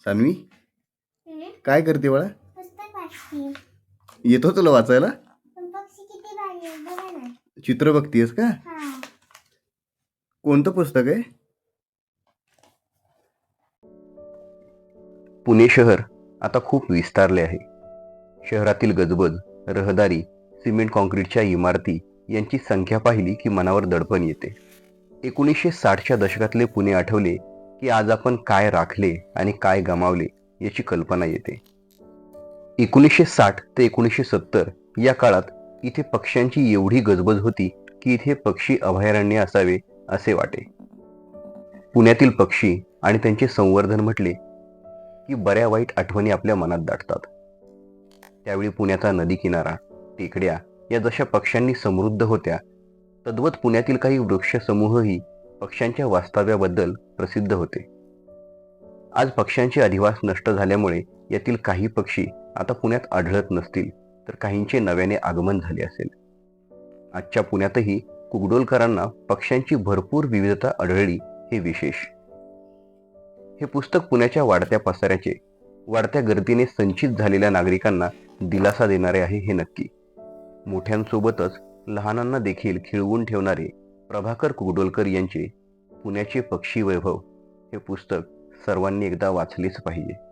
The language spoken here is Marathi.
सान्वी, हम्म, काय करते बाळा? पुस्तक वाचते. येतो तुला वाचायला? पण पक्षी किती भारी आहे बघा ना. चित्र बघतीयस का? हा. कोणतं पुस्तक आहे? पुणे शहर आता खूप विस्तारले आहे. शहरातील गजबज, रहदारी, सिमेंट कॉन्क्रीटच्या इमारती यांची संख्या पाहिली की मनावर दडपण येते. 1960च्या दशकातले पुणे आठवले की आज आपण काय राखले आणि काय गमावले याची कल्पना येते. 1960 ते 1970 या काळात इथे पक्ष्यांची एवढी गजबज होती की इथे पक्षी अभयारण्य असावे असे वाटे. पुण्यातील पक्षी आणि त्यांचे संवर्धन म्हटले की बऱ्या वाईट आठवणी आपल्या मनात दाटतात. त्यावेळी पुण्याचा नदी किनारा, टेकड्या या जशा पक्ष्यांनी समृद्ध होत्या, तद्वत पुण्यातील काही वृक्ष समूहही पक्ष्यांच्या वास्तव्याबद्दल प्रसिद्ध होते. आज पक्ष्यांचे अधिवास नष्ट झाल्यामुळे यातील काही पक्षी आता पुण्यात आढळत नसतील, तर काहींचे नव्याने आगमन झाले असेल. आजच्या पुण्यातही कुकडोलकरांना पक्ष्यांची भरपूर विविधता आढळली हे विशेष. हे पुस्तक पुण्याच्या वाढत्या पसाऱ्याचे, वाढत्या गर्दीने संचित झालेल्या नागरिकांना दिलासा देणारे आहे हे नक्की. मोठ्यांसोबतच लहानांना देखील खिळवून ठेवणारे प्रभाकर कुकडोलकर यांचे पुण्याचे पक्षी वैभव हे पुस्तक सर्वांनी एकदा वाचलेच पाहिजे.